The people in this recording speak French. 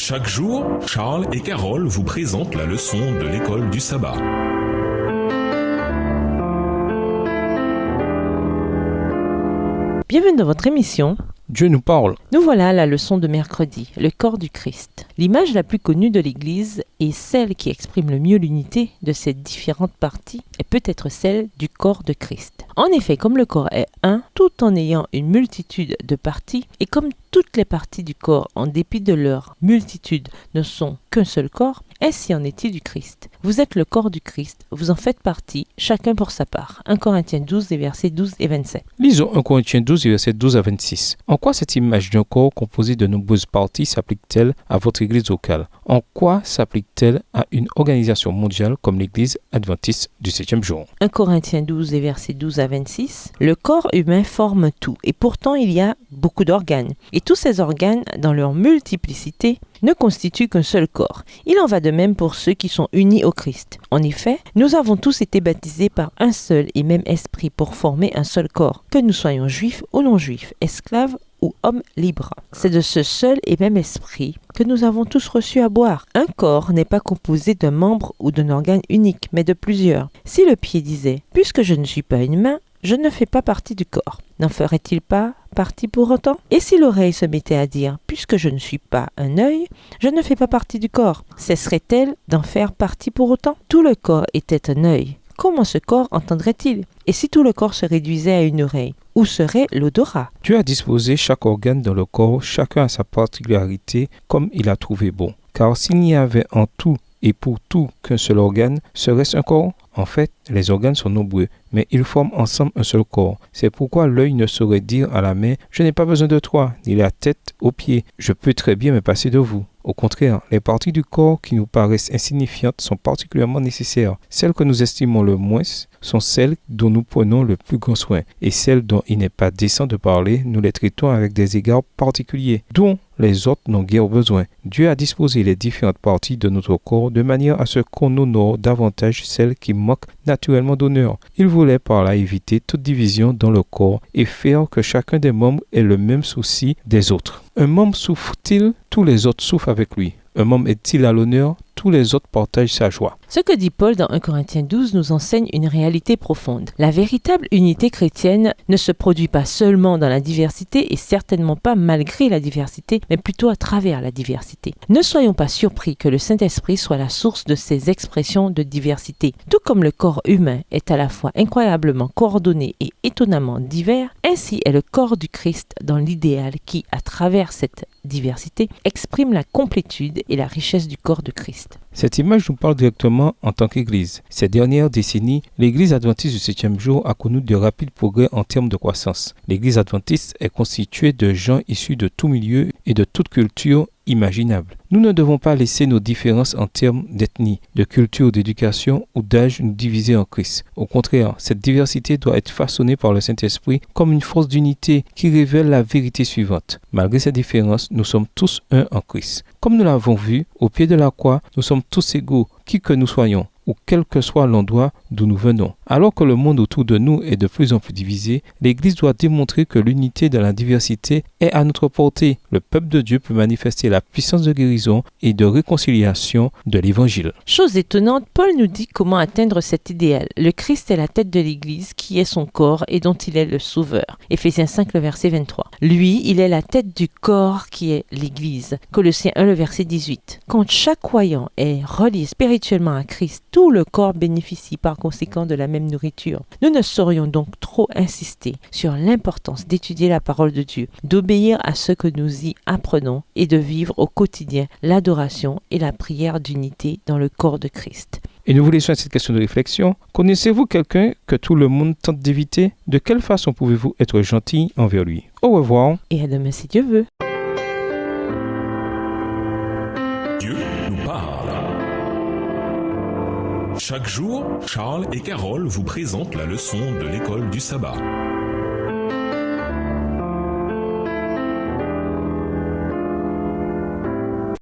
Chaque jour, Charles et Carole vous présentent la leçon de l'école du sabbat. Bienvenue dans votre émission. Dieu nous parle. Nous voilà à la leçon de mercredi, le corps du Christ. L'image la plus connue de l'Église et celle qui exprime le mieux l'unité de ses différentes parties est peut-être celle du corps de Christ. En effet, comme le corps est un, tout en ayant une multitude de parties, et comme toutes les parties du corps, en dépit de leur multitude, ne sont qu'un seul corps, ainsi en est-il du Christ. Vous êtes le corps du Christ, vous en faites partie, chacun pour sa part. 1 Corinthiens 12, les versets 12 et 27. Lisons 1 Corinthiens 12, versets 12 à 26. En quoi cette image d'un corps composé de nombreuses parties s'applique-t-elle à votre Église locale? En quoi s'applique-t-elle à une organisation mondiale comme l'Église adventiste du 7e jour? 1 Corinthiens 12, les versets 12 à 26. Le corps humain forme tout, et pourtant il y a beaucoup d'organes. Et tous ces organes, dans leur multiplicité, ne constituent qu'un seul corps. Il en va de même pour ceux qui sont unis au Christ. En effet, nous avons tous été baptisés par un seul et même esprit pour former un seul corps, que nous soyons juifs ou non-juifs, esclaves ou hommes libres. C'est de ce seul et même esprit que nous avons tous reçu à boire. Un corps n'est pas composé d'un membre ou d'un organe unique, mais de plusieurs. Si le pied disait « Puisque je ne suis pas une main, je ne fais pas partie du corps », n'en ferait-il pas partie pour autant? Et si l'oreille se mettait à dire « Puisque je ne suis pas un œil, je ne fais pas partie du corps », cesserait-elle d'en faire partie pour autant? Tout le corps était un œil. Comment ce corps entendrait-il? Et si tout le corps se réduisait à une oreille, où serait l'odorat? Dieu a disposé chaque organe dans le corps, chacun a sa particularité comme il a trouvé bon. Car s'il n'y avait en tout et pour tout qu'un seul organe, serait-ce un corps? En fait, les organes sont nombreux, mais ils forment ensemble un seul corps. C'est pourquoi l'œil ne saurait dire à la main « Je n'ai pas besoin de toi », ni la tête aux pieds « Je peux très bien me passer de vous ». Au contraire, les parties du corps qui nous paraissent insignifiantes sont particulièrement nécessaires. Celles que nous estimons le moins sont celles dont nous prenons le plus grand soin, et celles dont il n'est pas décent de parler, nous les traitons avec des égards particuliers, dont les autres n'ont guère besoin. Dieu a disposé les différentes parties de notre corps de manière à ce qu'on honore davantage celles qui manquent naturellement d'honneur. Il voulait par là éviter toute division dans le corps et faire que chacun des membres ait le même souci des autres. Un membre souffre-t-il, tous les autres souffrent avec lui. Un membre est-il à l'honneur, tous les autres partagent sa joie. Ce que dit Paul dans 1 Corinthiens 12 nous enseigne une réalité profonde. La véritable unité chrétienne ne se produit pas seulement dans la diversité et certainement pas malgré la diversité, mais plutôt à travers la diversité. Ne soyons pas surpris que le Saint-Esprit soit la source de ces expressions de diversité. Tout comme le corps humain est à la fois incroyablement coordonné et étonnamment divers, ainsi est le corps du Christ dans l'idéal qui, à travers cette diversité, exprime la complétude et la richesse du corps de Christ. Cette image nous parle directement en tant qu'Église. Ces dernières décennies, l'Église adventiste du 7e jour a connu de rapides progrès en termes de croissance. L'Église adventiste est constituée de gens issus de tout milieu et de toute culture imaginable. Nous ne devons pas laisser nos différences en termes d'ethnie, de culture, d'éducation ou d'âge nous diviser en Christ. Au contraire, cette diversité doit être façonnée par le Saint-Esprit comme une force d'unité qui révèle la vérité suivante. Malgré ces différences, nous sommes tous un en Christ. Comme nous l'avons vu, au pied de la croix, nous sommes tous égaux, qui que nous soyons, ou quel que soit l'endroit d'où nous venons. Alors que le monde autour de nous est de plus en plus divisé, l'Église doit démontrer que l'unité dans la diversité est à notre portée. Le peuple de Dieu peut manifester la puissance de guérison et de réconciliation de l'Évangile. Chose étonnante, Paul nous dit comment atteindre cet idéal. Le Christ est la tête de l'Église qui est son corps et dont il est le sauveur. Éphésiens 5, le verset 23. Lui, il est la tête du corps qui est l'Église. Colossiens 1, le verset 18. Quand chaque croyant est relié spirituellement à Christ, tout le corps bénéficie par conséquent de la même nourriture. Nous ne saurions donc trop insister sur l'importance d'étudier la parole de Dieu, d'obéir à ce que nous y apprenons et de vivre au quotidien l'adoration et la prière d'unité dans le corps de Christ. Et nous vous laissons à cette question de réflexion. Connaissez-vous quelqu'un que tout le monde tente d'éviter? De quelle façon pouvez-vous être gentil envers lui? Au revoir. Et à demain si Dieu veut. Dieu nous parle. Chaque jour, Charles et Carole vous présentent la leçon de l'école du sabbat.